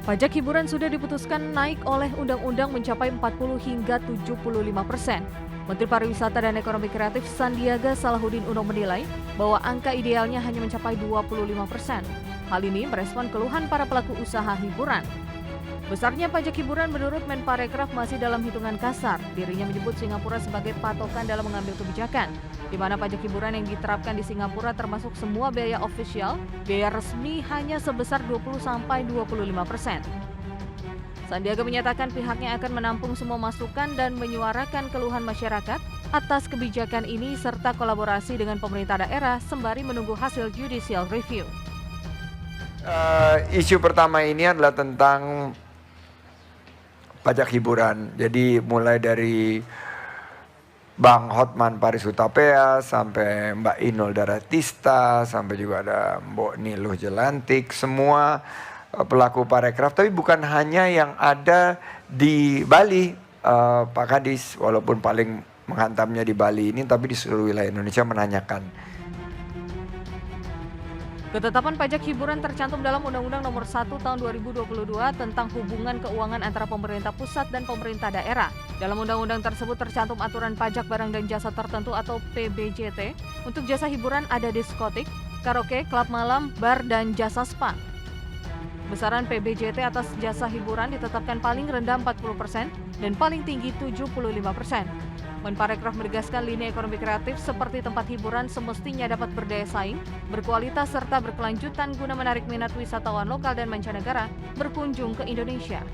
Pajak hiburan sudah diputuskan naik oleh undang-undang mencapai 40 hingga 75%. Menteri Pariwisata dan Ekonomi Kreatif Sandiaga Salahuddin Uno menilai bahwa angka idealnya hanya mencapai 25%. Hal ini merespon keluhan para pelaku usaha hiburan. Besarnya pajak hiburan menurut Menparekraf masih dalam hitungan kasar. Dirinya menyebut Singapura sebagai patokan dalam mengambil kebijakan, di mana pajak hiburan yang diterapkan di Singapura termasuk semua biaya ofisial, biaya resmi hanya sebesar 20-25%. Sandiaga menyatakan pihaknya akan menampung semua masukan dan menyuarakan keluhan masyarakat atas kebijakan ini serta kolaborasi dengan pemerintah daerah sembari menunggu hasil judicial review. Isu pertama ini adalah tentang pajak hiburan. Jadi mulai dari Bang Hotman Paris Hutapea sampai Mbak Inul Daratista sampai juga ada Mbok Niluh Jelantik, semua pelaku parekraf, tapi bukan hanya yang ada di Bali, Pak Kadis, walaupun paling menghantamnya di Bali ini, tapi di seluruh wilayah Indonesia menanyakan. Ketetapan pajak hiburan tercantum dalam Undang-Undang Nomor 1 Tahun 2022 tentang hubungan keuangan antara pemerintah pusat dan pemerintah daerah. Dalam undang-undang tersebut tercantum aturan pajak barang dan jasa tertentu atau PBJT. Untuk jasa hiburan ada diskotik, karaoke, klub malam, bar, dan jasa spa. Besaran PBJT atas jasa hiburan ditetapkan paling rendah 40% dan paling tinggi 75%. Menparekraf menegaskan lini ekonomi kreatif seperti tempat hiburan semestinya dapat berdaya saing, berkualitas serta berkelanjutan guna menarik minat wisatawan lokal dan mancanegara berkunjung ke Indonesia.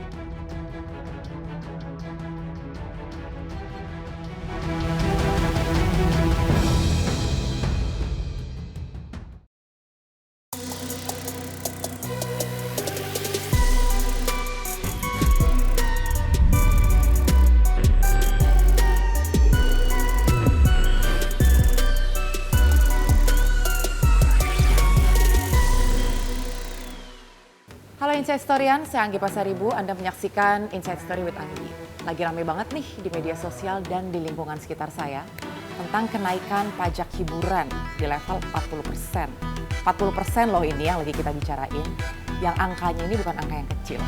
Halo Inside Storyan, saya Anggi Pasaribu. Anda menyaksikan Inside Story with Anggi. Lagi rame banget nih di media sosial dan di lingkungan sekitar saya tentang kenaikan pajak hiburan di level 40%. 40% loh ini yang lagi kita bicarain, yang angkanya ini bukan angka yang kecil.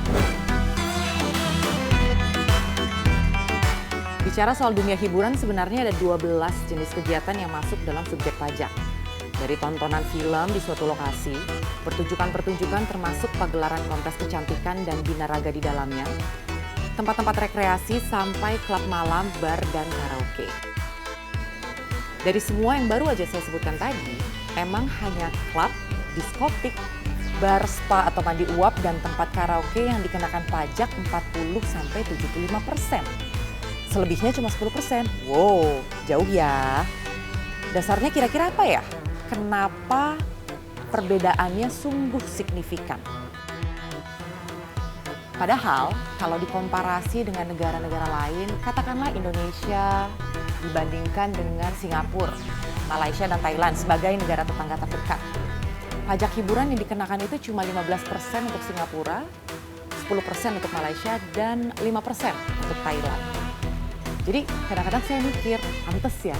Bicara soal dunia hiburan, sebenarnya ada 12 jenis kegiatan yang masuk dalam subjek pajak. Dari tontonan film di suatu lokasi, pertunjukan-pertunjukan termasuk pagelaran kontes kecantikan dan binaraga di dalamnya, tempat-tempat rekreasi sampai klub malam, bar, dan karaoke. Dari semua yang baru aja saya sebutkan tadi, emang hanya klub, diskotik, bar, spa atau mandi uap, dan tempat karaoke yang dikenakan pajak 40-75%. Selebihnya cuma 10%. Wow, jauh ya. Dasarnya kira-kira apa ya? Kenapa perbedaannya sungguh signifikan? Padahal kalau dikomparasi dengan negara-negara lain, katakanlah Indonesia dibandingkan dengan Singapura, Malaysia, dan Thailand sebagai negara tetangga terdekat. Pajak hiburan yang dikenakan itu cuma 15% untuk Singapura, 10% untuk Malaysia, dan 5% untuk Thailand. Jadi kadang-kadang saya mikir, pantes ya,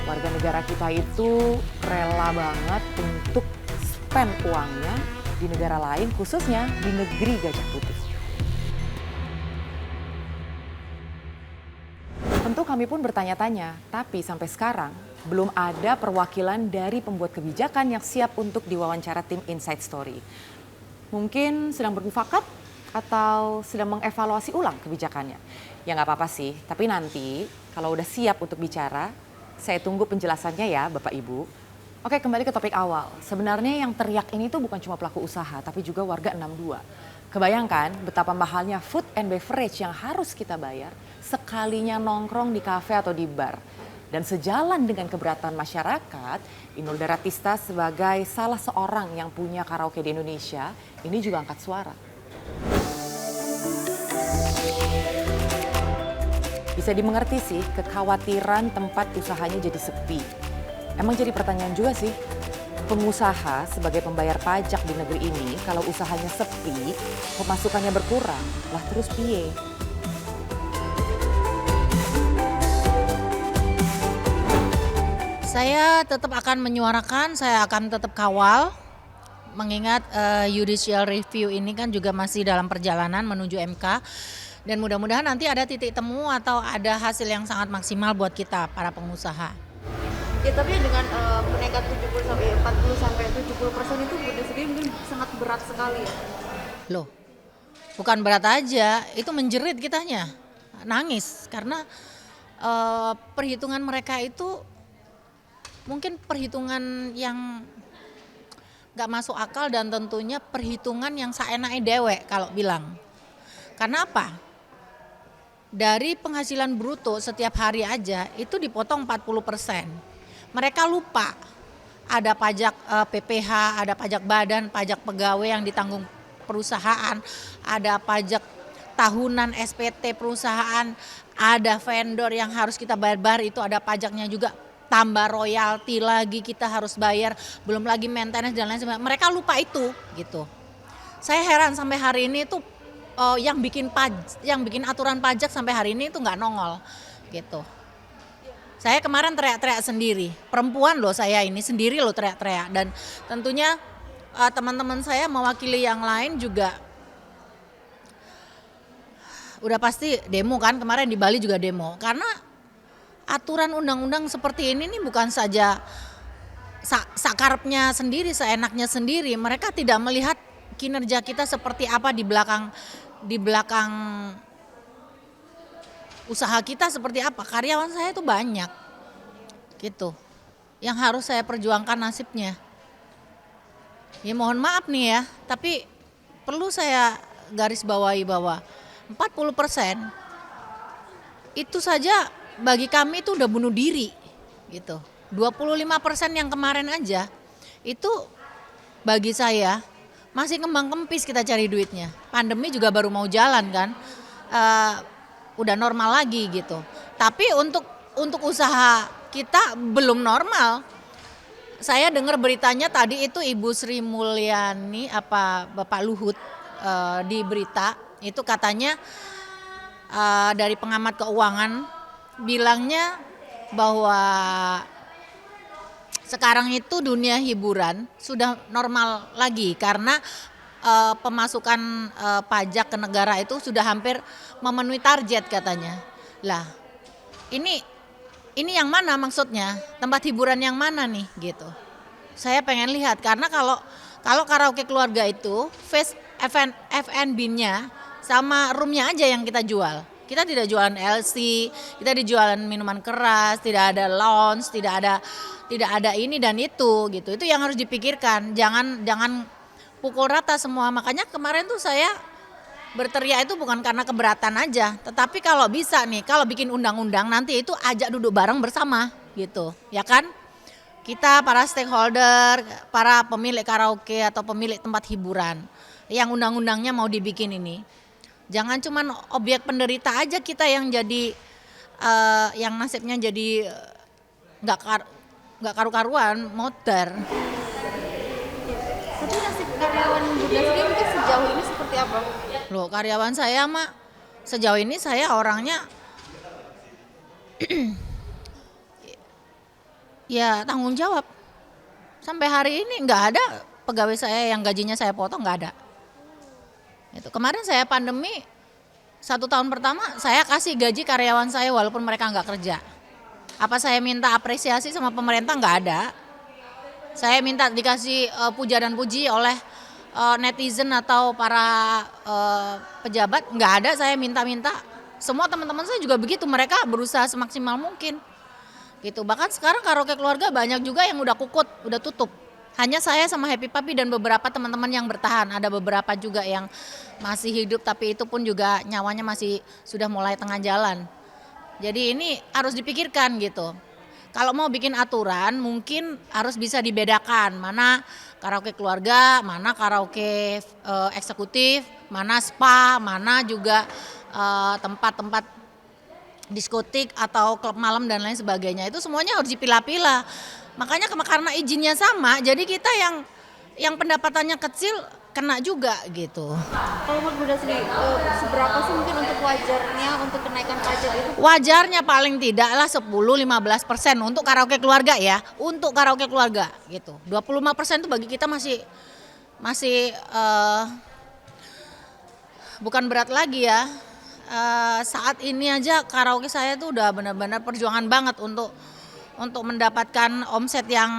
warga negara kita itu rela banget untuk spend uangnya di negara lain, khususnya di negeri Gajah Putih. Tentu kami pun bertanya-tanya, tapi sampai sekarang belum ada perwakilan dari pembuat kebijakan yang siap untuk diwawancara tim Inside Story. Mungkin sedang bermufakat atau sedang mengevaluasi ulang kebijakannya. Ya nggak apa-apa sih, tapi nanti kalau udah siap untuk bicara, saya tunggu penjelasannya ya Bapak Ibu. Oke, kembali ke topik awal. Sebenarnya yang teriak ini tuh bukan cuma pelaku usaha, tapi juga warga 62. Kebayangkan betapa mahalnya food and beverage yang harus kita bayar sekalinya nongkrong di kafe atau di bar. Dan sejalan dengan keberatan masyarakat, Inul Daratista sebagai salah seorang yang punya karaoke di Indonesia, ini juga angkat suara. Bisa dimengerti sih kekhawatiran tempat usahanya jadi sepi. Emang jadi pertanyaan juga sih, pengusaha sebagai pembayar pajak di negeri ini kalau usahanya sepi, pemasukannya berkurang, lah terus piye? Saya tetap akan menyuarakan, saya akan tetap kawal mengingat judicial review ini kan juga masih dalam perjalanan menuju MK, dan mudah-mudahan nanti ada titik temu atau ada hasil yang sangat maksimal buat kita para pengusaha. Ya tapi dengan kenaikan 40 sampai 70% itu Bunda sendiri mungkin sangat berat sekali ya. Loh, bukan berat aja, itu menjerit kitanya, nangis karena perhitungan mereka itu mungkin perhitungan yang nggak masuk akal dan tentunya perhitungan yang saenake dewek kalau bilang. Karena apa? Dari penghasilan bruto setiap hari aja itu dipotong 40%. Mereka lupa ada pajak PPH, ada pajak badan, pajak pegawai yang ditanggung perusahaan, ada pajak tahunan SPT perusahaan, ada vendor yang harus kita bayar, itu ada pajaknya juga, tambah royalti lagi kita harus bayar, belum lagi maintenance dan lain sebagainya. Mereka lupa itu gitu. Saya heran sampai hari ini tuh yang bikin aturan pajak sampai hari ini itu nggak nongol gitu. Saya kemarin teriak-teriak sendiri, perempuan loh saya ini sendiri loh teriak-teriak, dan tentunya teman-teman saya mewakili yang lain juga udah pasti demo kan, kemarin di Bali juga demo. Karena aturan undang-undang seperti ini nih bukan saja sakarepnya sendiri, seenaknya sendiri, mereka tidak melihat kinerja kita seperti apa di belakang usaha kita seperti apa. Karyawan saya itu banyak gitu yang harus saya perjuangkan nasibnya. Ya mohon maaf nih ya, tapi perlu saya garis bawahi bahwa 40% itu saja bagi kami itu udah bunuh diri gitu. 25% yang kemarin aja itu bagi saya masih kembang kempis kita cari duitnya. Pandemi juga baru mau jalan kan. Udah normal lagi gitu. Tapi untuk usaha kita belum normal. Saya dengar beritanya tadi itu Ibu Sri Mulyani Bapak Luhut di berita itu katanya dari pengamat keuangan bilangnya bahwa sekarang itu dunia hiburan sudah normal lagi karena pemasukan pajak ke negara itu sudah hampir memenuhi target katanya. Lah, ini yang mana maksudnya? Tempat hiburan yang mana nih gitu. Saya pengen lihat karena kalau karaoke keluarga itu F&B-nya sama roomnya aja yang kita jual. Kita tidak jualan LC, kita dijualan minuman keras, tidak ada lounge, tidak ada ini dan itu gitu. Itu yang harus dipikirkan. Jangan pukul rata semua. Makanya kemarin tuh saya berteriak itu bukan karena keberatan aja, tetapi kalau bisa nih, kalau bikin undang-undang nanti itu ajak duduk bareng bersama gitu, ya kan? Kita para stakeholder, para pemilik karaoke atau pemilik tempat hiburan yang undang-undangnya mau dibikin ini, jangan cuman objek penderita aja kita yang jadi yang nasibnya jadi nggak karu-karuan, motor. Tapi nasib karyawan Bunda sendiri mungkin sejauh ini seperti apa? Loh, karyawan saya mah sejauh ini saya orangnya ya tanggung jawab. Sampai hari ini nggak ada pegawai saya yang gajinya saya potong, nggak ada. Itu kemarin saya pandemi 1 tahun pertama saya kasih gaji karyawan saya walaupun mereka nggak kerja. Apa saya minta apresiasi sama pemerintah? Nggak ada. Saya minta dikasih puja dan puji oleh netizen atau para pejabat, nggak ada. Saya minta-minta. Semua teman-teman saya juga begitu, mereka berusaha semaksimal mungkin. Gitu. Bahkan sekarang karaoke keluarga banyak juga yang udah kukut, udah tutup. Hanya saya sama Happy Papi dan beberapa teman-teman yang bertahan. Ada beberapa juga yang masih hidup tapi itu pun juga nyawanya masih sudah mulai tengah jalan. Jadi ini harus dipikirkan gitu. Kalau mau bikin aturan mungkin harus bisa dibedakan mana karaoke keluarga, mana karaoke eksekutif, mana spa, mana juga tempat-tempat diskotik atau klub malam dan lain sebagainya. Itu semuanya harus dipilah-pilah. Makanya karena izinnya sama, jadi kita yang pendapatannya kecil kena juga gitu. Kalau menurut Bunda sendiri, seberapa sih mungkin untuk wajarnya untuk kenaikan pajak itu? Wajarnya paling tidaklah 10-15% untuk karaoke keluarga ya, untuk karaoke keluarga gitu. 25% itu bagi kita masih masih bukan berat lagi ya. Saat ini aja karaoke saya tuh udah benar-benar perjuangan banget untuk mendapatkan omset yang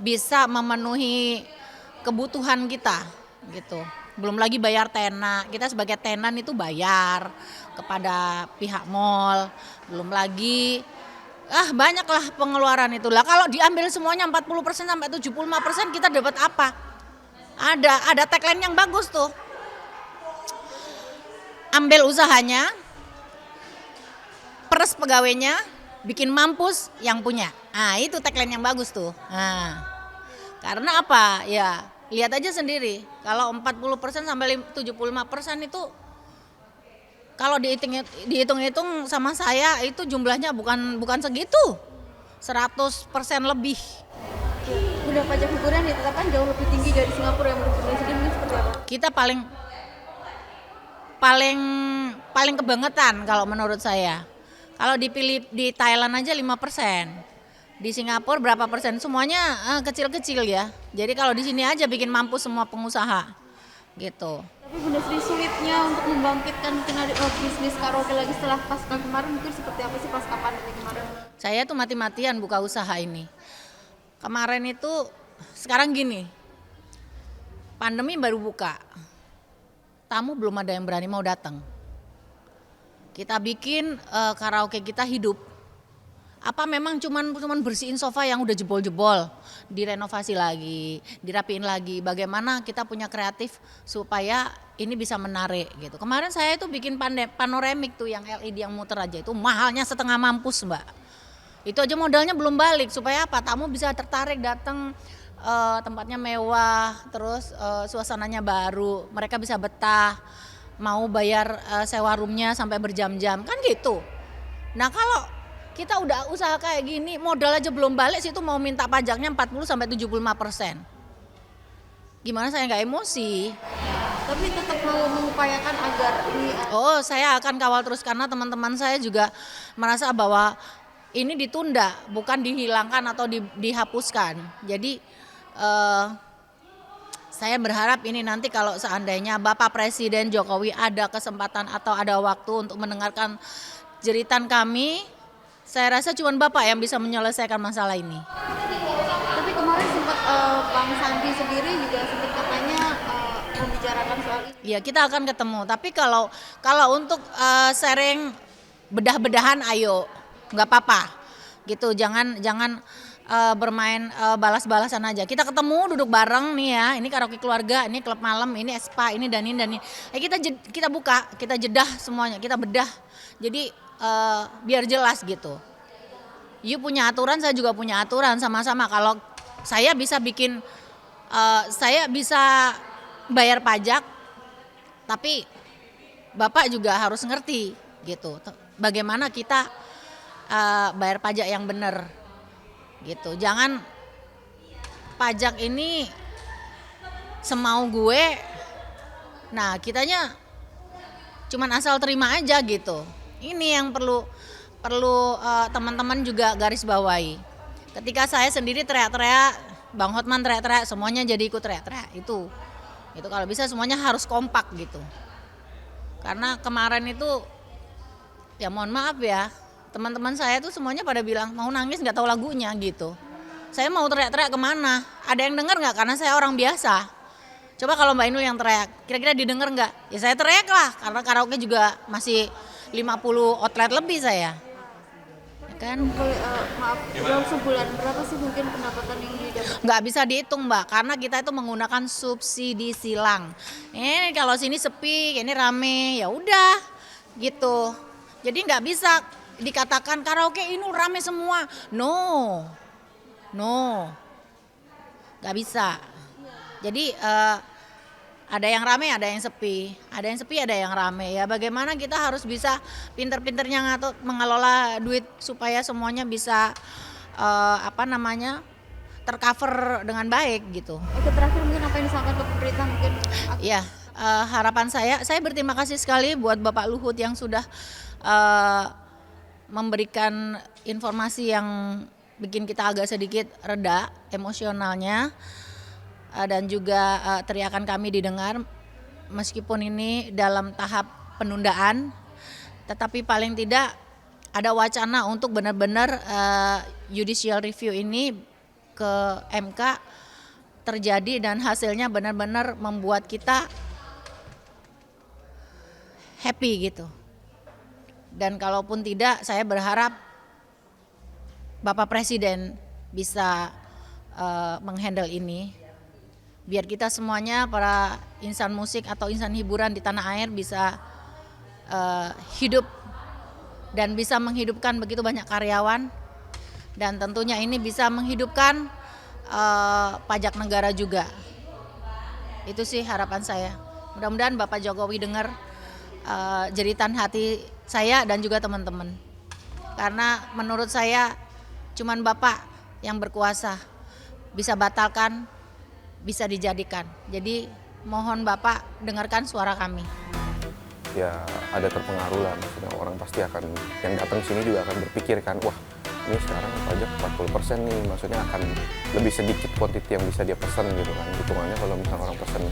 bisa memenuhi kebutuhan kita gitu. Belum lagi bayar tenan, kita sebagai tenan itu bayar kepada pihak mall. Belum lagi banyaklah pengeluaran itulah. Kalau diambil semuanya 40% sampai 75% kita dapat apa? Ada tagline yang bagus tuh. Ambil usahanya, peres pegawainya, bikin mampus yang punya. Itu tagline yang bagus tuh. Karena apa? Ya, lihat aja sendiri. Kalau 40% sampai 75% itu kalau dihitung-hitung sama saya itu jumlahnya bukan segitu. 100% lebih. Udah pajak hiburan ditetapkan jauh lebih tinggi dari Singapura yang menurut Presiden ini seperti apa? Kita paling kebangetan kalau menurut saya. Kalau dipilih di Thailand aja 5%. Di Singapura berapa persen? Semuanya kecil-kecil ya. Jadi kalau di sini aja bikin mampus semua pengusaha. Gitu. Tapi Bunda Sri, sulitnya untuk membangkitkan bisnis karaoke lagi setelah pasca kemarin mungkin seperti apa sih pasca pandemi kemarin? Saya tuh mati-matian buka usaha ini. Kemarin itu sekarang gini. Pandemi baru buka. Tamu belum ada yang berani mau datang. Kita bikin karaoke kita hidup. Apa memang cuman bersihin sofa yang udah jebol-jebol, direnovasi lagi, dirapiin lagi. Bagaimana kita punya kreatif supaya ini bisa menarik gitu. Kemarin saya itu bikin panoramik tuh yang LED yang muter aja itu mahalnya setengah mampus, Mbak. Itu aja modalnya belum balik supaya apa? Tamu bisa tertarik datang, tempatnya mewah, terus suasananya baru, mereka bisa betah, mau bayar sewa roomnya sampai berjam-jam kan gitu. Nah kalau kita udah usaha kayak gini, modal aja belum balik situ mau minta pajaknya 40-75%. Gimana saya nggak emosi? Tapi tetap mau mengupayakan agar ini Saya akan kawal terus karena teman-teman saya juga merasa bahwa ini ditunda, bukan dihilangkan atau dihapuskan. Jadi saya berharap ini nanti kalau seandainya Bapak Presiden Jokowi ada kesempatan atau ada waktu untuk mendengarkan jeritan kami, saya rasa cuma Bapak yang bisa menyelesaikan masalah ini. Tapi kemarin sempat Bang Sandi sendiri juga sempat katanya membicarakan soal ini. Ya kita akan ketemu. Tapi kalau untuk sharing bedah-bedahan, ayo, nggak apa-apa. Gitu, jangan bermain balas-balasan aja. Kita ketemu, duduk bareng nih ya. Ini karaoke keluarga, ini klub malam, ini spa, ini dan ini. Kita buka, kita jedah semuanya, kita bedah. Jadi biar jelas gitu. You punya aturan, saya juga punya aturan sama-sama. Kalau saya bisa bikin, saya bisa bayar pajak, tapi Bapak juga harus ngerti gitu. Bagaimana kita bayar pajak yang benar gitu. Jangan pajak ini semau gue. Nah kitanya cuman asal terima aja gitu. Ini yang perlu teman-teman juga garis bawahi. Ketika saya sendiri teriak-teriak, Bang Hotman teriak-teriak, semuanya jadi ikut teriak-teriak. Itu kalau bisa semuanya harus kompak gitu. Karena kemarin itu ya mohon maaf ya, teman-teman saya tuh semuanya pada bilang mau nangis nggak tahu lagunya gitu. Saya mau teriak-teriak kemana? Ada yang dengar nggak? Karena saya orang biasa. Coba kalau Mbak Inul yang teriak, kira-kira didengar nggak? Ya saya teriak lah, karena karaoke juga masih 50 outlet lebih saya. Ya kan? Maaf, dalam sebulan berapa sih mungkin pendapatan yang didapat? Nggak bisa dihitung Mbak, karena kita itu menggunakan subsidi silang. Ini kalau sini sepi, ini rame, ya udah gitu. Jadi nggak bisa dikatakan karaoke ini rame semua. No, nggak bisa. Jadi ada yang rame, ada yang sepi, ada yang rame. Ya bagaimana kita harus bisa pinter-pinternya mengelola duit supaya semuanya bisa tercover dengan baik gitu. Oke, terakhir mungkin apa yang disampaikan ke pemerintah mungkin? Ya harapan saya berterima kasih sekali buat Bapak Luhut yang sudah memberikan informasi yang bikin kita agak sedikit reda emosionalnya. dan juga teriakan kami didengar meskipun ini dalam tahap penundaan, tetapi paling tidak ada wacana untuk benar-benar judicial review ini ke MK terjadi dan hasilnya benar-benar membuat kita happy gitu. Dan kalaupun tidak, saya berharap Bapak Presiden bisa menghandle ini, biar kita semuanya para insan musik atau insan hiburan di tanah air bisa hidup dan bisa menghidupkan begitu banyak karyawan, dan tentunya ini bisa menghidupkan pajak negara juga. Itu sih harapan saya. Mudah-mudahan Bapak Jokowi dengar jeritan hati saya dan juga teman-teman. Karena menurut saya cuman Bapak yang berkuasa, bisa batalkan, bisa dijadikan. Jadi mohon Bapak dengarkan suara kami. Ya ada terpengaruh lah, maksudnya orang pasti akan, yang datang sini juga akan berpikir kan, wah ini sekarang pajak 40% nih, maksudnya akan lebih sedikit quantity yang bisa dia pesan gitu kan. Hitungannya kalau misalnya orang pesan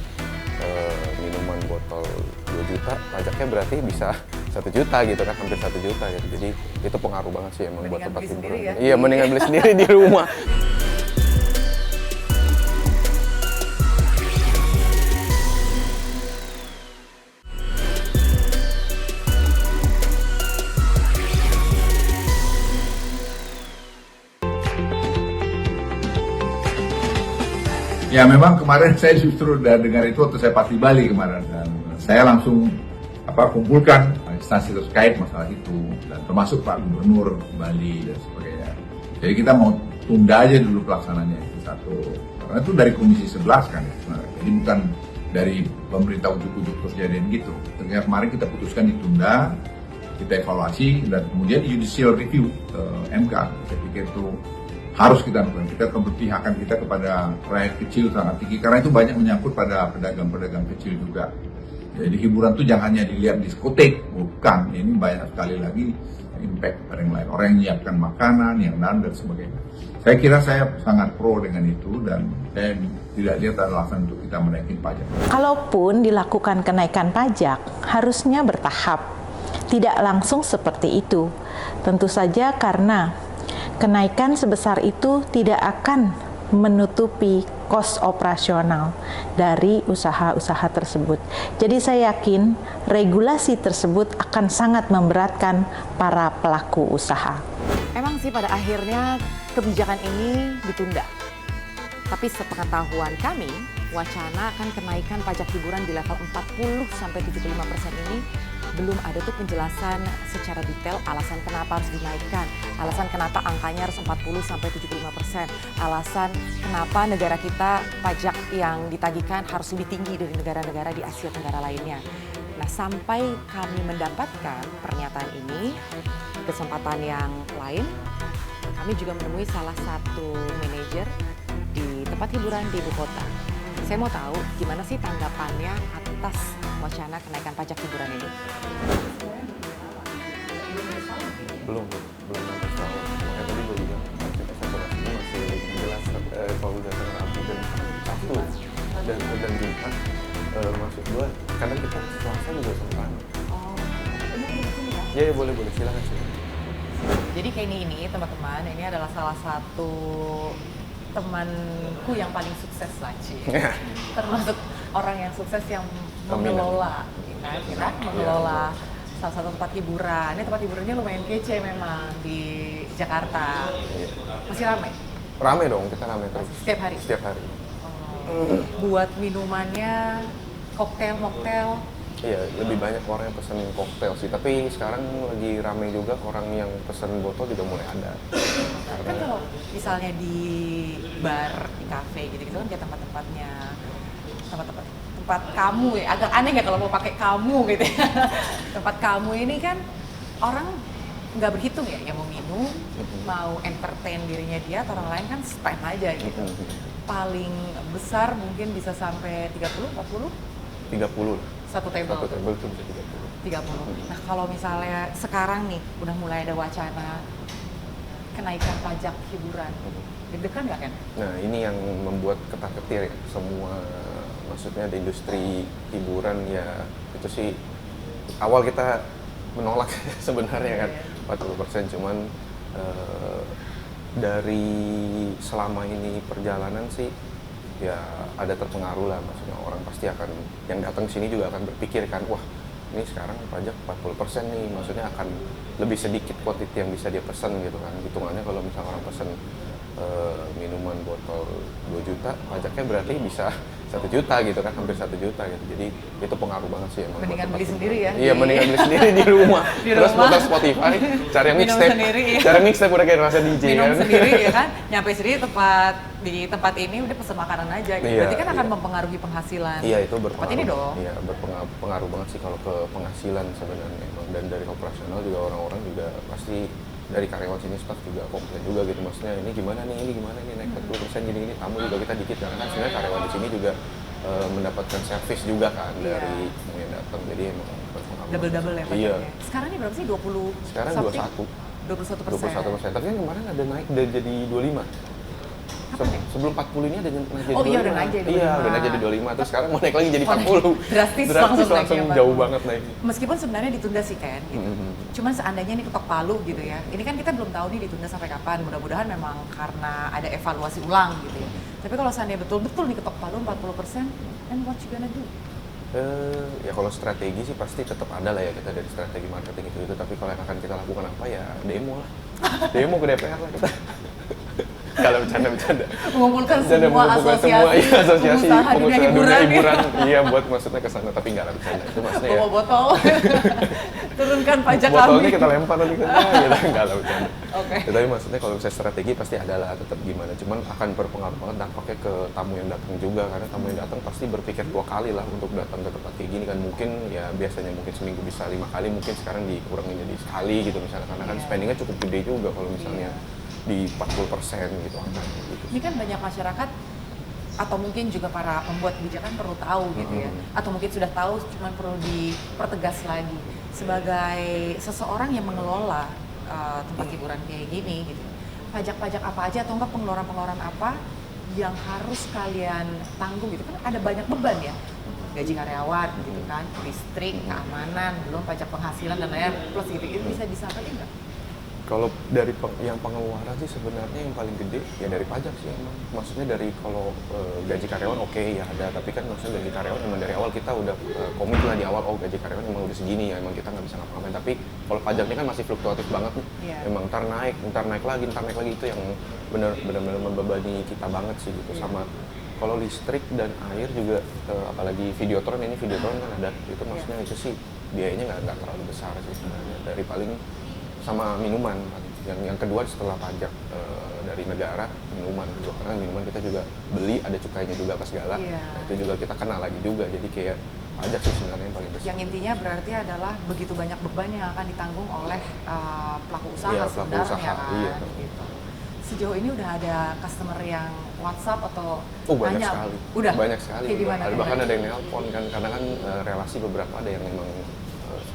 minuman botol 2 juta, pajaknya berarti bisa 1 juta gitu kan, hampir 1 juta gitu. Jadi itu pengaruh banget sih emang buat tempat hiburan. Ya? Iya, mendingan beli sendiri di rumah. Ya memang kemarin saya justru udah dengar itu waktu saya pasti Bali kemarin, dan saya langsung kumpulkan instansi terkait masalah itu, dan termasuk Pak Gubernur Bali dan sebagainya. Jadi kita mau tunda aja dulu pelaksananya itu satu, karena itu dari Komisi 11 kan ya sebenarnya. Jadi bukan dari pemerintah ujuk-ujuk terus jadian gitu. Ternyata kemarin kita putuskan ditunda, kita evaluasi dan kemudian judicial review ke MK. Saya pikir itu harus kita lakukan. Kita keberpihakan kita kepada rakyat kecil sangat tinggi, karena itu banyak menyangkut pada pedagang-pedagang kecil juga. Jadi hiburan itu jangan hanya dilihat diskotek, bukan. Ini banyak sekali lagi impact pada yang lain. Orang yang menyiapkan makanan, yang dan sebagainya. Saya kira saya sangat pro dengan itu, dan saya tidak lihat ada alasan untuk kita menaikin pajak. Kalaupun dilakukan kenaikan pajak, harusnya bertahap. Tidak langsung seperti itu. Tentu saja karena kenaikan sebesar itu tidak akan menutupi kos operasional dari usaha-usaha tersebut. Jadi saya yakin regulasi tersebut akan sangat memberatkan para pelaku usaha. Emang sih pada akhirnya kebijakan ini ditunda. Tapi sepengetahuan kami, wacana akan kenaikan pajak hiburan di level 40-75% ini belum ada tuh penjelasan secara detail alasan kenapa harus dinaikkan, alasan kenapa angkanya harus 40-75%, alasan kenapa negara kita pajak yang ditagihkan harus lebih tinggi dari negara-negara di Asia Tenggara lainnya. Nah, sampai kami mendapatkan pernyataan ini, kesempatan yang lain, kami juga menemui salah satu manajer di tempat hiburan di ibu kota. Saya mau tahu gimana sih tanggapannya atas wacana kenaikan pajak hiburan ini. Belum sampai setahun. Makanya tadi gue bilang kita saturasinya masih jelas kalau udah rapi dan Sabtu dan Jumat. Maksud gue kadang kita Selasa juga sempat. Oh, ini Ya boleh silakan sih. Jadi kayak ini teman-teman, ini adalah salah satu temanku yang paling sukses lah, Ci. Termasuk orang yang sukses yang mengelola, kita mengelola salah satu tempat hiburan. Ini tempat hiburannya lumayan kece memang di Jakarta. Masih ramai? Rame dong, kita rame terus. Setiap hari? Setiap hari. Buat minumannya, koktail-moktail. Iya, lebih banyak orang yang pesen koktail sih. Tapi sekarang lagi rame juga orang yang pesen botol juga mulai ada. Kan kalau misalnya di bar, di kafe gitu-gitu kan kayak tempat kamu ya, agak aneh ya kalau mau pakai kamu gitu ya. Tempat kamu ini kan orang nggak berhitung ya, yang mau minum, mau entertain dirinya dia atau orang lain kan spend aja gitu. Paling besar mungkin bisa sampai 30-40? 30 lah. Satu table Satu table itu bisa 30. Nah kalau misalnya sekarang nih udah mulai ada wacana kenaikan pajak hiburan, Deg-degan nggak kan? Nah ini yang membuat ketar-ketir ya, semua maksudnya di industri hiburan ya itu sih awal kita menolak sebenarnya kan 40%, cuman dari selama ini perjalanan sih ya ada terpengaruh lah, maksudnya orang pasti akan yang datang sini juga akan berpikir kan, wah ini sekarang pajak 40% nih, maksudnya akan lebih sedikit quantity yang bisa dia pesan gitu kan. Hitungannya kalau misalnya orang pesan minuman botol 2 juta, pajaknya berarti bisa 1 juta gitu kan, hampir 1 juta gitu. Jadi itu pengaruh banget sih emang. Mendingan beli sendiri ya? Iya, mendingan beli sendiri di rumah. Terus putar Spotify, cari yang Minum mixtape. sendiri, iya. Cari mixtape udah kayak rasa DJ Minum kan. sendiri ya kan, nyampe sendiri di tempat ini udah pesen makanan aja gitu. Iya, Berarti kan akan iya. mempengaruhi penghasilan. Iya, itu berpengaruh. Tempat ini dong. Iya, berpengaruh banget sih kalau ke penghasilan sebenarnya emang. Dan dari operasional juga orang-orang juga pasti dari karyawan sini staff juga komplain juga gitu, maksudnya ini gimana nih naik 40% gini tamu juga kita dikit, karena kan sebenarnya karyawan di sini juga mendapatkan servis juga kan dari tamu yang datang, jadi emang berpengaruh. Double ya Iya. pajaknya. Sekarang ini berapa sih? 20 Sekarang something? 21%. Tapi kan kemarin ada naik jadi 25. Sebelum 40 ini ada naik jadi 25. Oh iya, udah naik jadi 25. Iya, udah naik jadi 25. Terus sekarang mau naik lagi jadi 40. Drastis langsung naiknya, jauh Pak. banget naik. Meskipun sebenarnya ditunda sih kan, gitu. Mm-hmm. Cuman seandainya ini ketok palu gitu ya. Ini kan kita belum tahu nih ditunda sampai kapan. Mudah-mudahan memang karena ada evaluasi ulang gitu ya. Tapi kalau seandainya betul-betul nih ketok palu 40%, and what you gonna do? Ya kalau strategi sih pasti tetap ada lah ya, kita dari strategi marketing itu. Tapi kalau yang akan kita lakukan apa ya demo lah. Demo ke DPR lah kita. Kalau bercanda. Mengumpulkan Bercanda, semua mengumpulkan asosiasi, semua, iya, asosiasi pengusaha dunia hiburan. Iya, buat maksudnya ke sana, tapi nggak lah bercanda. Itu maksudnya ya. Bawa botol, turunkan pajak Botolnya kami. kita lempar nanti ke sana, gitu. Nggak lah bercanda. Oke. Ya, tapi maksudnya kalau misalnya strategi pasti ada lah, tetap gimana. Cuman akan berpengaruh banget dampaknya ke tamu yang datang juga, karena tamu yang datang pasti berpikir 2 kali lah untuk datang ke tempat kayak gini kan. Mungkin ya biasanya mungkin seminggu bisa 5 kali, mungkin sekarang dikurangin jadi sekali gitu misalnya, karena kan spendingnya cukup gede juga kalau misalnya di 40% gitu angkanya gitu. Ini kan banyak masyarakat atau mungkin juga para pembuat kebijakan perlu tahu gitu ya, atau mungkin sudah tahu cuman perlu dipertegas lagi sebagai seseorang yang mengelola tempat hiburan kayak gini gitu. Pajak-pajak apa aja atau enggak pengeluaran-pengeluaran apa yang harus kalian tanggung gitu kan, ada banyak beban ya, gaji karyawan gitu kan, listrik, keamanan, belum pajak penghasilan dan lain plus gitu. Itu bisa disampaikan nggak? Kalau dari yang pengeluaran sih sebenarnya yang paling gede ya dari pajak sih emang. Maksudnya dari kalau gaji karyawan oke, ya ada, tapi kan maksudnya gaji karyawan emang dari awal kita udah komit lah di awal, oh gaji karyawan emang udah segini ya, emang kita nggak bisa ngapa-ngapain. Tapi kalau pajaknya kan masih fluktuatif banget nih. Yeah. Emang ntar naik lagi itu yang benar-benar membebani kita banget sih gitu. Sama kalau listrik dan air juga apalagi videotron kan ada, itu maksudnya itu sih biayanya nggak terlalu besar sih sebenarnya, dari paling sama minuman. Yang kedua setelah pajak dari negara, minuman juga, karena minuman kita juga beli ada cukainya juga apa segala. Nah, itu juga kita kena lagi juga, jadi kayak pajak sih sebenarnya yang paling besar. Yang intinya berarti adalah begitu banyak beban yang akan ditanggung oleh pelaku usaha Iya, pelaku sebenarnya usaha, kan. iya. Gitu. Sejauh ini udah ada customer yang WhatsApp atau Banyak nanya? sekali. Udah? Banyak sekali. Kayak gimana? Bahkan ada yang nelpon kan, karena kan relasi beberapa ada yang memang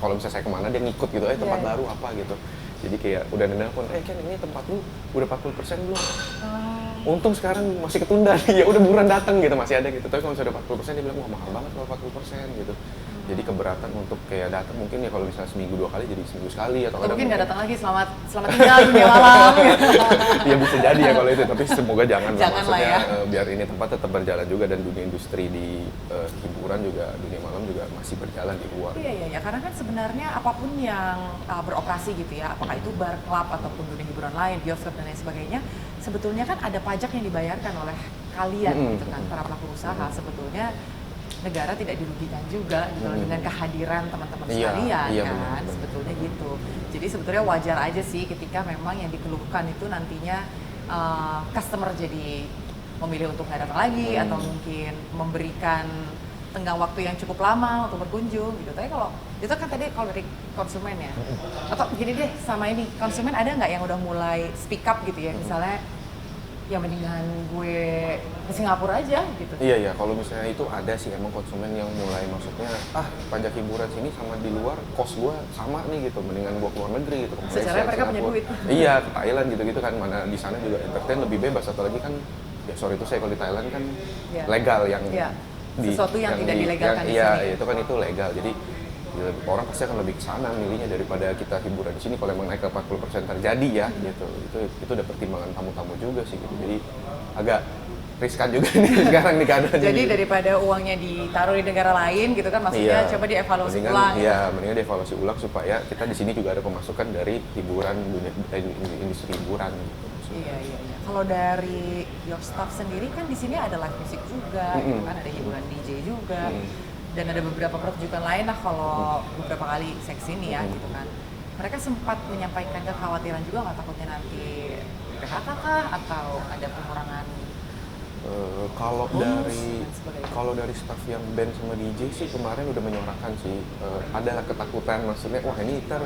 kalau misalnya saya kemana dia ngikut gitu, tempat baru apa gitu. Jadi kayak udah nelpon, kan ini tempat lu udah 40% belum? Untung sekarang masih ketunda nih, ya udah buruan datang gitu, masih ada gitu. Tapi kalau misalnya udah 40% dia bilang, wah mahal banget kalau 40% gitu. Jadi keberatan untuk kayak datang mungkin ya kalau misalnya seminggu 2 kali jadi seminggu sekali atau mungkin nggak datang lagi, selamat tinggal dunia malam. Ya bisa jadi ya kalau itu, tapi semoga jangan lah, Jangan lah maksudnya ya. biar ini tempat tetap berjalan juga, dan dunia industri di hiburan juga, dunia malam juga masih berjalan di luar. Iya, karena kan sebenarnya apapun yang beroperasi gitu ya, apakah itu bar, klub ataupun dunia hiburan lain, bioskop dan lain sebagainya, sebetulnya kan ada pajak yang dibayarkan oleh kalian gitu kan, para pelaku usaha. Sebetulnya negara tidak dirugikan juga gitu dengan kehadiran teman-teman sekalian iya, kan, benar. sebetulnya gitu. Jadi sebetulnya wajar aja sih ketika memang yang dikeluhkan itu nantinya customer jadi memilih untuk nggak datang lagi atau mungkin memberikan tenggang waktu yang cukup lama untuk berkunjung gitu. Tapi kalau itu kan tadi kalau dari konsumen ya, atau gini deh, sama ini konsumen ada nggak yang udah mulai speak up gitu ya, misalnya ya mendingan gue ke Singapura aja gitu. Iya, kalau misalnya itu ada sih emang konsumen yang mulai maksudnya pajak hiburan sini sama di luar kos gua sama nih gitu, mendingan gua keluar negeri gitu ke Malaysia, Secara mereka punya Singapura. duit. Iya, ke Thailand gitu-gitu kan, mana di sana juga entertain lebih bebas, satu lagi kan ya sorry itu saya kalau di Thailand kan Iya. legal yang Iya. Sesuatu yang tidak dilegalkan di iya, sini. itu kan itu legal. Jadi ya, orang pasti akan lebih ke sana milihnya daripada kita hiburan di sini kalau emang naik ke 40% terjadi ya gitu. Itu udah pertimbangan tamu-tamu juga sih gitu. Jadi agak riskan juga nih sekarang nih keadaannya. Jadi daripada uangnya ditaruh di negara lain gitu kan, maksudnya coba dievaluasi mendingan, ulang. Iya, mendingan dievaluasi ulang supaya kita di sini juga ada pemasukan dari hiburan industri hiburan gitu. Iya. Kalau dari your staff sendiri kan di sini ada live music juga, gitu kan, ada hiburan DJ juga, dan ada beberapa pertunjukan lain lah kalau beberapa kali saya kesini ya, gitu kan. Mereka sempat menyampaikan kekhawatiran juga nggak takutnya nanti PHK kah atau ada pengurangan? Kalau Bonus dari dan sebagainya. kalau dari staff yang band sama DJ sih kemarin udah menyuarakan sih ada ketakutan, maksudnya wah ini ntar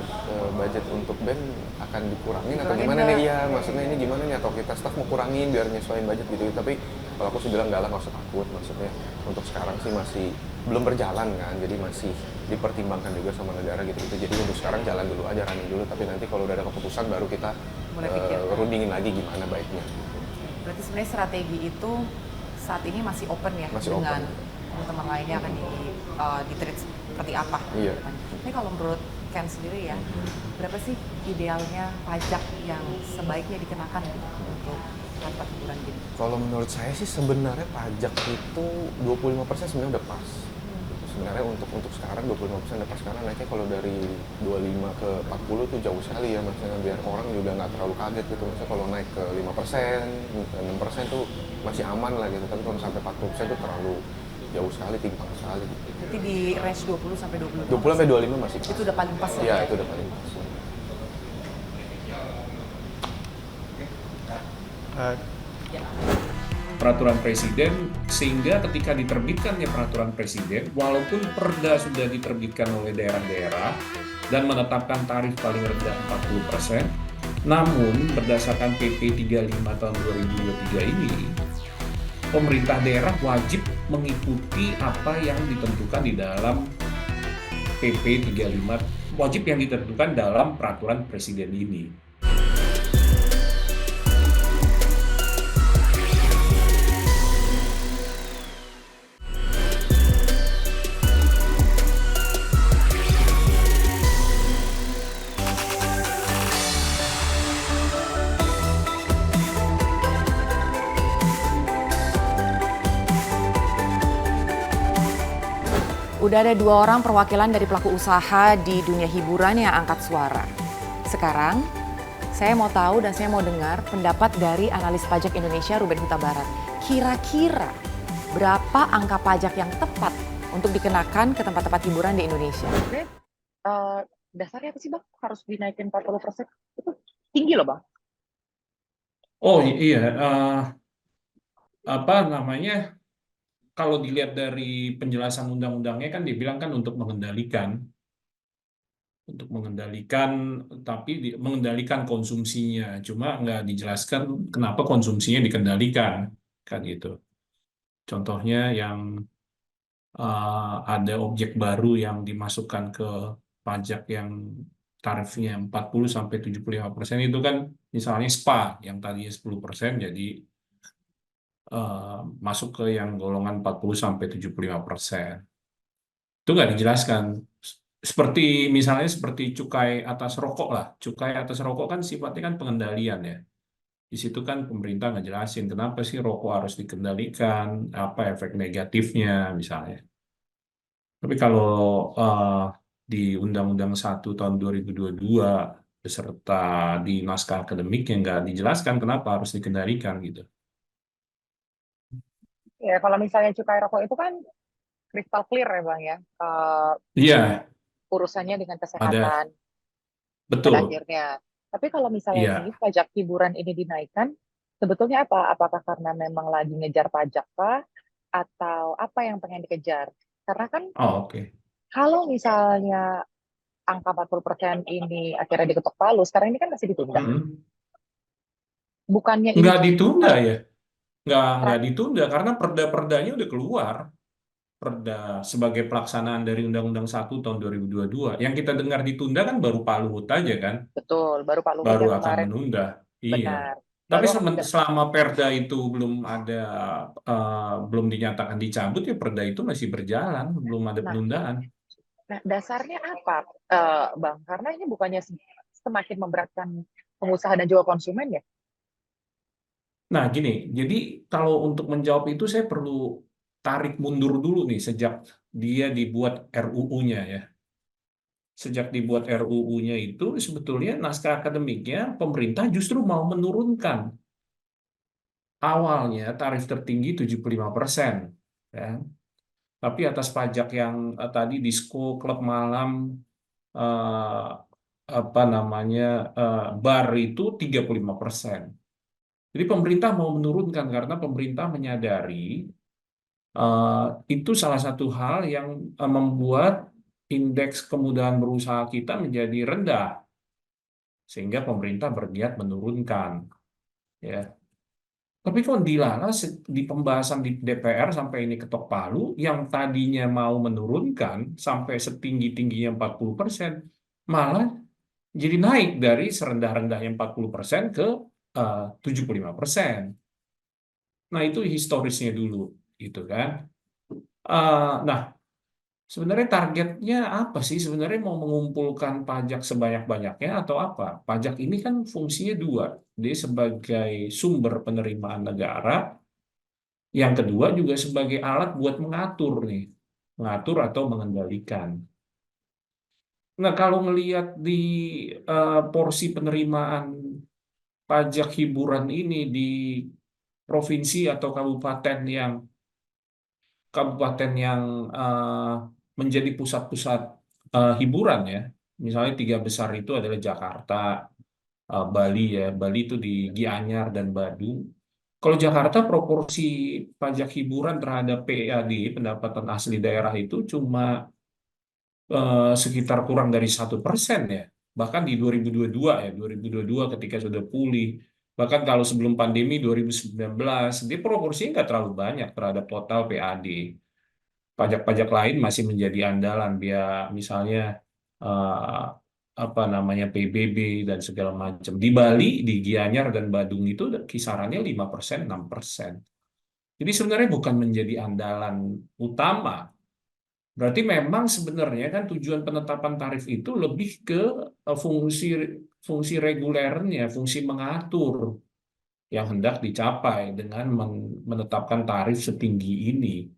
budget untuk band akan dikurangin atau Dikurangin gimana nggak? nih ya, maksudnya ini gimana nih atau kita staff mau kurangin biar nyesuaiin budget gitu. Tapi kalau aku sih bilang nggak lah, nggak usah takut, maksudnya untuk sekarang sih masih belum berjalan kan, jadi masih dipertimbangkan juga sama negara gitu. Jadi untuk sekarang jalan dulu aja, running dulu, tapi nanti kalau udah ada keputusan baru kita Mulai pikir. rundingin lagi gimana baiknya. Berarti sebenarnya strategi itu saat ini masih open ya, Masih dengan open. teman-teman lainnya akan di-treat seperti apa? Iya. gitu kan. Ini kalau menurut Ken sendiri ya, berapa sih idealnya pajak yang sebaiknya dikenakan gitu untuk tempat hiburan gini? Kalau menurut saya sih sebenarnya pajak itu 25% sebenarnya udah pas. Sebenarnya untuk sekarang 25% udah pas, karena naiknya kalau dari 25 ke 40 tuh jauh sekali ya, maksudnya biar orang juga nggak terlalu kaget gitu. Maksudnya kalau naik ke 5%, 6% tuh masih aman lah gitu, tapi kalau sampai 40% tuh terlalu jauh sekali, timpang sekali gitu. Berarti di range 20 sampai 25. 20 sampai 25 masih pas. Itu udah paling pas ya? Iya, itu udah paling pas. Peraturan presiden, sehingga ketika diterbitkannya peraturan presiden, walaupun perda sudah diterbitkan oleh daerah-daerah dan menetapkan tarif paling rendah 40%, namun berdasarkan PP 35 tahun 2023 ini, pemerintah daerah wajib mengikuti apa yang ditentukan di dalam PP 35, wajib yang ditentukan dalam peraturan presiden ini. Udah ada 2 orang perwakilan dari pelaku usaha di dunia hiburan yang angkat suara. Sekarang, saya mau tahu dan saya mau dengar pendapat dari analis pajak Indonesia Ruben Huta Barat. Kira-kira berapa angka pajak yang tepat untuk dikenakan ke tempat-tempat hiburan di Indonesia? Dasarnya apa sih Bang? Harus dinaikin 40%? Itu tinggi loh Bang. Oh iya, apa namanya? Kalau dilihat dari penjelasan undang-undangnya kan dibilang kan untuk mengendalikan, tapi mengendalikan konsumsinya. Cuma nggak dijelaskan kenapa konsumsinya dikendalikan, kan gitu. Contohnya yang ada objek baru yang dimasukkan ke pajak yang tarifnya 40-75% itu kan misalnya spa yang tadinya 10% jadi masuk ke yang golongan 40-75%. Itu nggak dijelaskan. Seperti cukai atas rokok lah. Cukai atas rokok kan sifatnya kan pengendalian ya. Di situ kan pemerintah nggak jelasin kenapa sih rokok harus dikendalikan, apa efek negatifnya misalnya. Tapi kalau di Undang-Undang 1 tahun 2022 beserta di naskah akademik yang nggak dijelaskan kenapa harus dikendalikan gitu. Ya kalau misalnya cukai rokok itu kan crystal clear ya Bang ya. Iya, Urusannya dengan ada. kesehatan pada Betul. akhirnya. Tapi kalau misalnya Iya. nih pajak hiburan ini dinaikkan, sebetulnya apa? Apakah karena memang lagi ngejar pajak kah? Atau apa yang pengen dikejar? Karena kan Oh, oke. kalau misalnya angka 40% ini akhirnya diketok palu, sekarang ini kan masih ditunda. Hmm. bukannya ini Nggak ditunda ya, nggak tra- ditunda karena perda-perdanya udah keluar. Perda sebagai pelaksanaan dari Undang-Undang 1 tahun 2022. Yang kita dengar ditunda kan baru Pak Luhut aja kan, betul, baru Pak Luhut baru yang akan kemarin menunda. Iya. benar, Tapi baru akan menunda. selama perda itu belum dinyatakan dicabut ya perda itu masih berjalan, belum ada Nah, penundaan. dasarnya apa, Bang? Karena ini bukannya semakin memberatkan pengusaha dan juga konsumen ya? Nah, gini, jadi kalau untuk menjawab itu saya perlu tarik mundur dulu nih sejak dia dibuat RUU-nya ya. Sejak dibuat RUU-nya itu sebetulnya naskah akademiknya pemerintah justru mau menurunkan awalnya tarif tertinggi 75%, ya. Tapi atas pajak yang tadi disko, klub malam, eh, apa namanya, bar itu 35%. Jadi pemerintah mau menurunkan karena pemerintah menyadari eh, itu salah satu hal yang membuat indeks kemudahan berusaha kita menjadi rendah, sehingga pemerintah berniat menurunkan, ya. Tapi kok dilala di pembahasan di DPR sampai ini ketok palu, yang tadinya mau menurunkan sampai setinggi-tingginya 40%, malah jadi naik dari serendah-rendahnya 40% ke 75%. Nah, itu historisnya dulu, gitu kan. Nah, sebenarnya targetnya apa sih? Sebenarnya mau mengumpulkan pajak sebanyak-banyaknya atau apa? Pajak ini kan fungsinya dua. Dia sebagai sumber penerimaan negara, yang kedua juga sebagai alat buat mengatur nih, mengatur atau mengendalikan. Nah, kalau ngelihat di porsi penerimaan pajak hiburan ini di provinsi atau kabupaten yang eh, menjadi pusat-pusat hiburan ya, misalnya tiga besar itu adalah Jakarta, Bali ya, Bali itu di Gianyar dan Badung. Kalau Jakarta proporsi pajak hiburan terhadap PAD, pendapatan asli daerah itu cuma sekitar kurang dari 1% ya. Bahkan di 2022 ya, 2022 ketika sudah pulih. Bahkan kalau sebelum pandemi 2019, dia proporsinya nggak terlalu banyak terhadap total PAD. Pajak-pajak lain masih menjadi andalan, biar misalnya eh, apa namanya PBB dan segala macam. Di Bali, di Gianyar dan Badung itu kisarannya 5%, 6%. Jadi sebenarnya bukan menjadi andalan utama. Berarti memang sebenarnya kan tujuan penetapan tarif itu lebih ke fungsi fungsi regulernya, fungsi mengatur yang hendak dicapai dengan menetapkan tarif setinggi ini.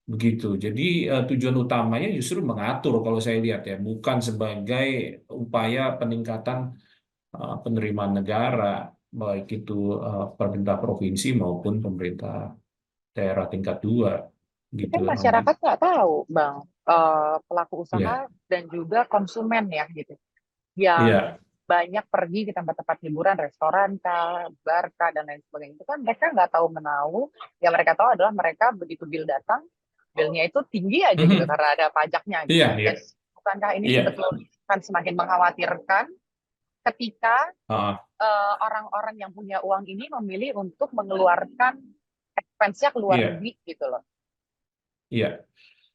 Begitu. Jadi tujuan utamanya justru mengatur kalau saya lihat ya, bukan sebagai upaya peningkatan penerimaan negara, baik itu pemerintah provinsi maupun pemerintah daerah tingkat 2, Tapi gitu, kan Aldi. masyarakat nggak tahu, Bang, pelaku usaha Iya, dan juga konsumen ya gitu, yang iya, banyak pergi ke tempat-tempat hiburan, restoran kah, bar kah, dan lain sebagainya. Itu kan mereka nggak tahu menahu, yang mereka tahu adalah mereka begitu bill datang, billnya itu tinggi aja gitu Mhm. karena ada pajaknya gitu. Iya, iya, Dan bukankah ini iya. sebetulnya kan semakin mengkhawatirkan ketika Ah, orang-orang yang punya uang ini memilih untuk mengeluarkan expense-nya ke luar iya, negeri gitu loh. iya.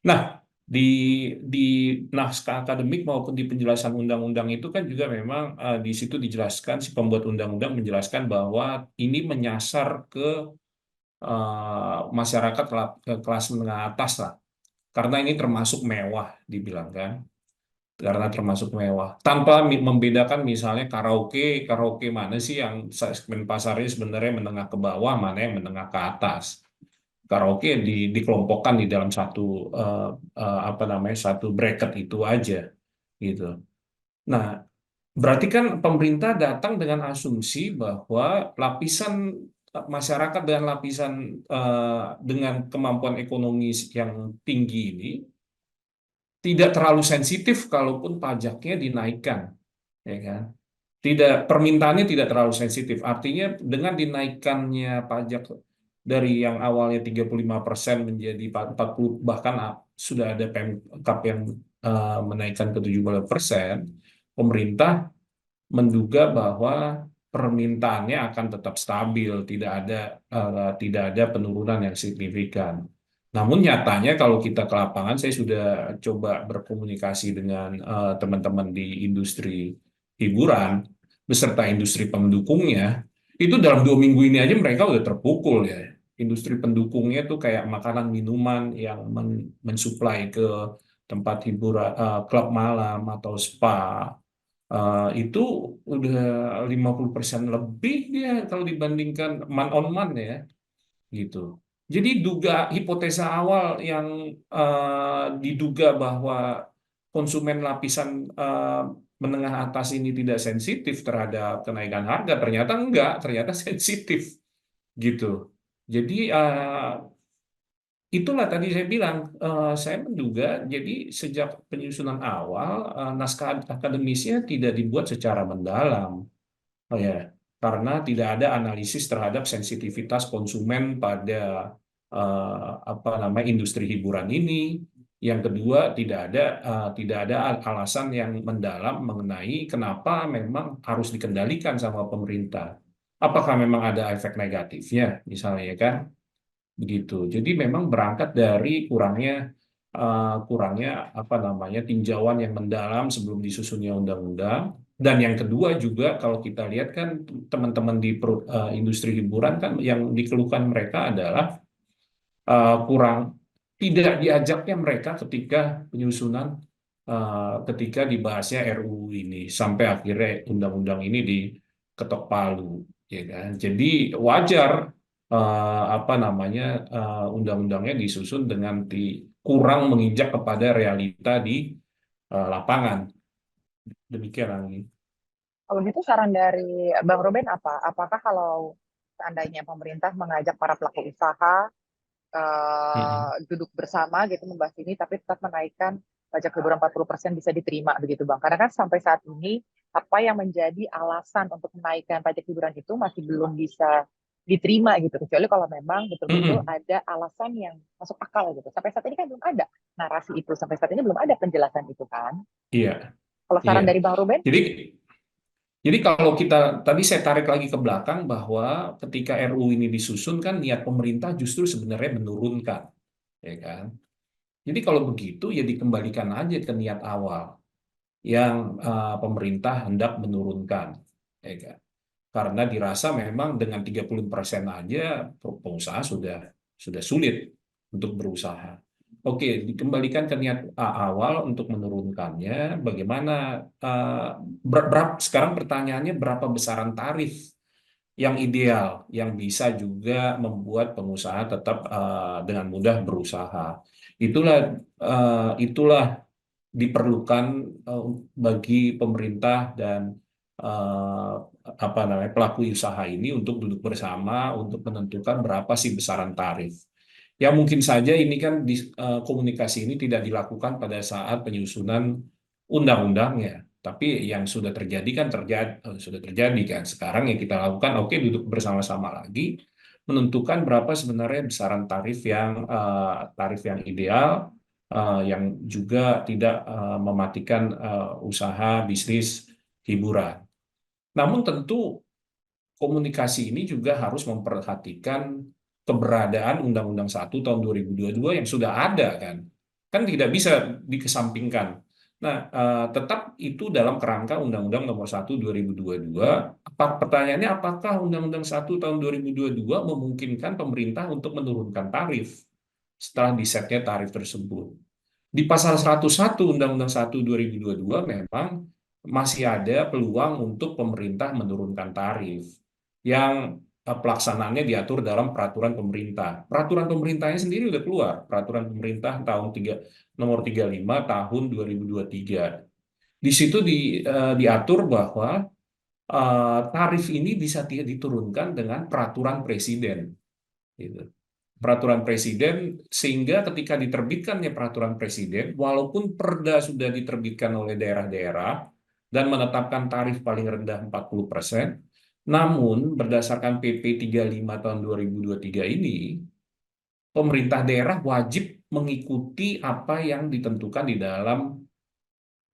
Nah, di di naskah akademik maupun di penjelasan undang-undang itu kan juga memang di situ dijelaskan, si pembuat undang-undang menjelaskan bahwa ini menyasar ke masyarakat kelas menengah atas lah, karena ini termasuk mewah dibilang kan, karena termasuk mewah. Tanpa membedakan misalnya karaoke, karaoke mana sih yang segmen pasarnya sebenarnya menengah ke bawah, mana yang menengah ke atas. Karaoke dikelompokkan di dalam satu apa namanya, satu bracket itu aja gitu. Nah, berarti kan pemerintah datang dengan asumsi bahwa lapisan masyarakat dan lapisan dengan kemampuan ekonomi yang tinggi ini tidak terlalu sensitif kalaupun pajaknya dinaikkan, ya kan? Permintaannya tidak terlalu sensitif. Artinya dengan dinaikannya pajak dari yang awalnya 35% menjadi 40, bahkan sudah ada Pemkab yang menaikkan ke 70%, pemerintah menduga bahwa permintaannya akan tetap stabil, tidak ada penurunan yang signifikan. Namun nyatanya kalau kita ke lapangan, saya sudah coba berkomunikasi dengan teman-teman di industri hiburan beserta industri pendukungnya, itu dalam 2 minggu ini aja mereka udah terpukul ya. Industri pendukungnya tuh kayak makanan minuman yang mensuplai ke tempat hiburan, klub malam atau spa, itu udah 50% lebih dia kalau dibandingkan man on man ya gitu. Jadi hipotesa awal yang diduga bahwa konsumen lapisan menengah atas ini tidak sensitif terhadap kenaikan harga, ternyata enggak, ternyata sensitif gitu. Jadi itulah tadi saya bilang, saya menduga jadi sejak penyusunan awal naskah akademisnya tidak dibuat secara mendalam, ya, karena tidak ada analisis terhadap sensitivitas konsumen pada apa namanya industri hiburan ini. Yang kedua, tidak ada alasan yang mendalam mengenai kenapa memang harus dikendalikan sama pemerintah. Apakah memang ada efek negatifnya, misalnya ya kan? Begitu. Jadi memang berangkat dari kurangnya apa namanya tinjauan yang mendalam sebelum disusunnya undang-undang. Dan yang kedua juga kalau kita lihat kan teman-teman di industri hiburan kan yang dikeluhkan mereka adalah kurang tidak diajaknya mereka ketika penyusunan ketika dibahasnya RUU ini sampai akhirnya undang-undang ini diketok palu, ya kan? Jadi wajar apa namanya undang-undangnya disusun dengan kurang menginjak kepada realita di lapangan. Demikian Anggi. Kalau gitu saran dari Bang Ruben apa? Apakah kalau seandainya pemerintah mengajak para pelaku usaha duduk bersama gitu membahas ini, tapi tetap menaikkan pajak hiburan 40% bisa diterima begitu Bang? Karena kan sampai saat ini apa yang menjadi alasan untuk menaikkan pajak hiburan itu masih belum bisa diterima gitu, kecuali kalau memang betul-betul ada alasan yang masuk akal gitu. Sampai saat ini kan belum ada narasi itu, sampai saat ini belum ada penjelasan itu kan. Iya. Kalau saran Iya. dari Bang Ruben? Jadi kalau tadi saya tarik lagi ke belakang bahwa ketika RUU ini disusun kan niat pemerintah justru sebenarnya menurunkan, ya kan? Jadi kalau begitu ya dikembalikan aja ke niat awal yang pemerintah hendak menurunkan, ya kan? Karena dirasa memang dengan 30% aja pengusaha sudah sulit untuk berusaha. Oke, dikembalikan ke niat awal untuk menurunkannya. Bagaimana? Sekarang pertanyaannya berapa besaran tarif yang ideal, yang bisa juga membuat pengusaha tetap dengan mudah berusaha. Itulah diperlukan bagi pemerintah dan apa namanya pelaku usaha ini untuk duduk bersama untuk menentukan berapa sih besaran tarif. Ya mungkin saja ini kan komunikasi ini tidak dilakukan pada saat penyusunan undang-undangnya, tapi yang sudah terjadi kan sudah terjadi kan. Sekarang yang kita lakukan, oke, duduk bersama-sama lagi menentukan berapa sebenarnya besaran tarif yang ideal, yang juga tidak mematikan usaha bisnis hiburan. Namun tentu komunikasi ini juga harus memperhatikan keberadaan Undang-Undang 1 tahun 2022 yang sudah ada kan. Kan tidak bisa dikesampingkan. Nah, tetap itu dalam kerangka Undang-Undang Nomor 1 2022. Pertanyaannya apakah Undang-Undang 1 tahun 2022 memungkinkan pemerintah untuk menurunkan tarif setelah disetnya tarif tersebut. Di pasal 101 Undang-Undang 1 2022 memang masih ada peluang untuk pemerintah menurunkan tarif yang pelaksanaannya diatur dalam peraturan pemerintah. Peraturan pemerintahnya sendiri udah keluar, peraturan pemerintah nomor 35 tahun 2023. Di situ diatur bahwa tarif ini bisa diturunkan dengan peraturan presiden. Gitu. Peraturan presiden, sehingga ketika diterbitkannya peraturan presiden, walaupun perda sudah diterbitkan oleh daerah-daerah dan menetapkan tarif paling rendah 40%, namun berdasarkan PP 35 tahun 2023 ini, pemerintah daerah wajib mengikuti apa yang ditentukan di dalam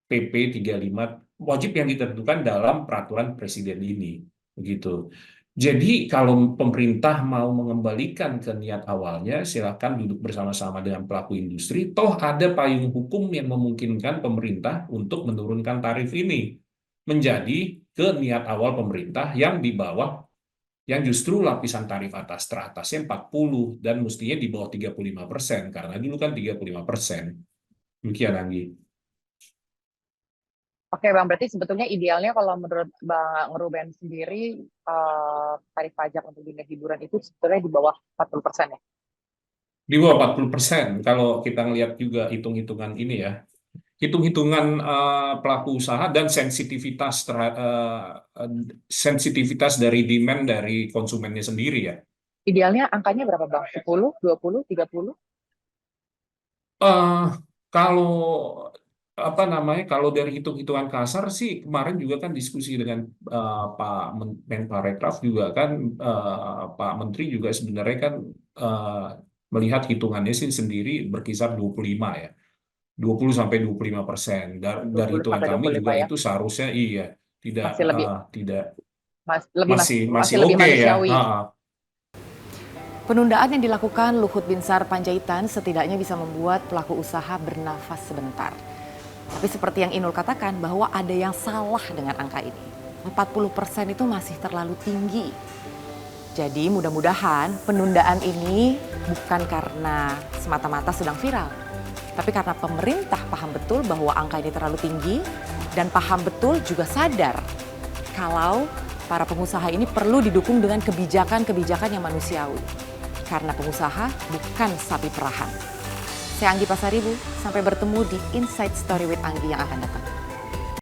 PP 35, wajib yang ditentukan dalam peraturan presiden ini. begitu. Jadi kalau pemerintah mau mengembalikan ke niat awalnya, silakan duduk bersama-sama dengan pelaku industri. Toh ada payung hukum yang memungkinkan pemerintah untuk menurunkan tarif ini menjadi ke niat awal pemerintah yang di bawah, yang justru lapisan tarif atas teratasnya 40 dan mestinya di bawah 35%, karena dulu kan 35%. Demikian, Anggi. Oke Bang, berarti sebetulnya idealnya kalau menurut Bang Ruben sendiri tarif pajak untuk dunia hiburan itu sebetulnya di bawah 40% ya? Di bawah 40%, kalau kita ngelihat juga hitung-hitungan ini ya, hitung-hitungan pelaku usaha dan sensitivitas dari demand dari konsumennya sendiri ya. Idealnya angkanya berapa Bang? 10, 20, 30? Kalau kalau dari hitung-hitungan kasar sih kemarin juga kan diskusi dengan Pak Menparekraf juga kan, Pak Menteri juga sebenarnya kan melihat hitungannya sih sendiri berkisar 25 ya, 20-25%. Dari hitungan kami juga ya? itu seharusnya tidak Masih lebih, tidak masih oke lebih ya. manusiawi. Penundaan yang dilakukan Luhut Binsar Panjaitan setidaknya bisa membuat pelaku usaha bernafas sebentar. Tapi seperti yang Inul katakan bahwa ada yang salah dengan angka ini. 40% itu masih terlalu tinggi. Jadi mudah-mudahan penundaan ini bukan karena semata-mata sedang viral. Tapi karena pemerintah paham betul bahwa angka ini terlalu tinggi dan paham betul juga sadar kalau para pengusaha ini perlu didukung dengan kebijakan-kebijakan yang manusiawi. Karena pengusaha bukan sapi perahan. Saya Anggi Pasaribu, sampai bertemu di Inside Story with Anggi yang akan datang.